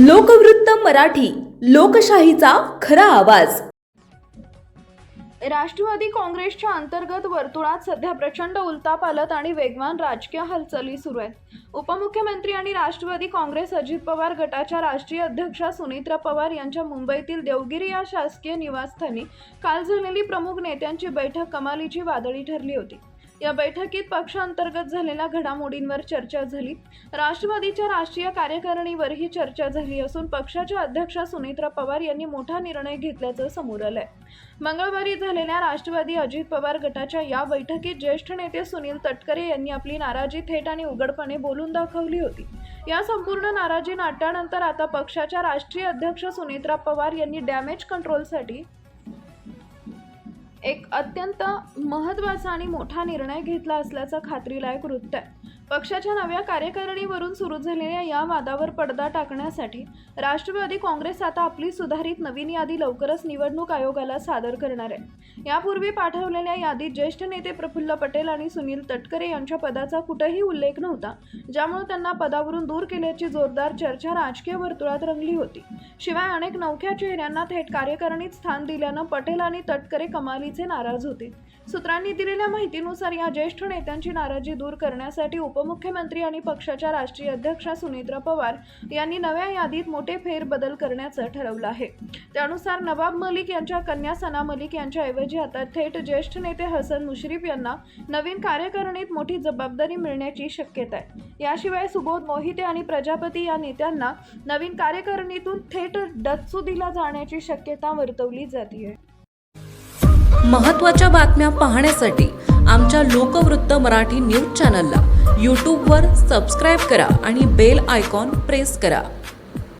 लोकवृत्त मराठी, लोकशाहीचा खरा आवाज. राष्ट्रवादी काँग्रेसच्या अंतर्गत वर्तुळात सध्या प्रचंड उलथापालथ आणि वेगवान राजकीय हालचाली सुरू आहेत. उपमुख्यमंत्री आणि राष्ट्रवादी काँग्रेस अजित पवार गटाच्या राष्ट्रीय अध्यक्षा सुनेत्रा पवार यांच्या मुंबईतील देवगिरी या शासकीय निवासस्थानी काल झालेली प्रमुख नेत्यांची बैठक कमालीची वादळी ठरली होती. या बैठकीत पक्षांतर्गत झालेल्या घडामोडींवर चर्चा झाली. राष्ट्रवादीच्या राष्ट्रीय कार्यकारिणीवरही चर्चा झाली असून पक्षाच्या अध्यक्षा सुनेत्रा पवार यांनी मोठा निर्णय घेतल्याचं समोर आलंय. मंगळवारी झालेल्या राष्ट्रवादी अजित पवार गटाच्या या बैठकीत ज्येष्ठ नेते सुनील तटकरे यांनी आपली नाराजी थेट आणि उघडपणे बोलून दाखवली होती. या संपूर्ण नाराजी नाट्यानंतर आता पक्षाच्या राष्ट्रीय अध्यक्ष सुनेत्रा पवार यांनी डॅमेज कंट्रोलसाठी एक अत्यंत महत्त्वाचा आणि मोठा निर्णय घेतला असल्याचं खात्रीलायक वृत्त आहे. पक्षाच्या नव्या कार्यकारिणीवरून सुरू झालेल्या या वादावर पडदा टाकण्यासाठी राष्ट्रवादी काँग्रेस आता आपली सुधारित नवीन यादी लवकरच निवडणूक आयोगाला सादर करणार आहे. यापूर्वी पाठवलेल्या यादीत ज्येष्ठ नेते प्रफुल्ल पटेल आणि सुनील तटकरे यांच्या पदाचा कुठेही उल्लेख नव्हता, ज्यामुळे त्यांना पदावरून दूर केल्याची जोरदार चर्चा राजकीय वर्तुळात रंगली होती. शिवाय अनेक नवख्या चेहऱ्यांना थेट कार्यकारिणीत स्थान दिल्यानं पटेल आणि तटकरे कमालीचे नाराज होते. सूत्रांनी दिलेल्या माहितीनुसार या ज्येष्ठ नेत्यांची नाराजी दूर करण्यासाठी उपमुख्यमंत्री आणि पक्षाच्या राष्ट्रीय अध्यक्षा सुनेत्रा पवार यांनी नव्या यादीत मोठे फेरबदल करण्याचं ठरवलं आहे. त्यानुसार नवाब मलिक यांच्या कन्या सना मलिक यांच्याऐवजी आता थेट ज्येष्ठ नेते हसन मुश्रीफ यांना नवीन कार्यकारिणीत मोठी जबाबदारी मिळण्याची शक्यता आहे. याशिवाय सुबोध मोहिते आणि प्रजापती या नेत्यांना नवीन कार्यकारिणीतून थेट डच्चू दिला जाण्याची शक्यता वर्तवली जाते. महत्त्वाच्या बातम्या पाहण्यासाठी आमच्या लोकवृत्त मराठी न्यूज चॅनलला यूट्यूबवर सबस्क्राईब करा आणि बेल आयकॉन प्रेस करा.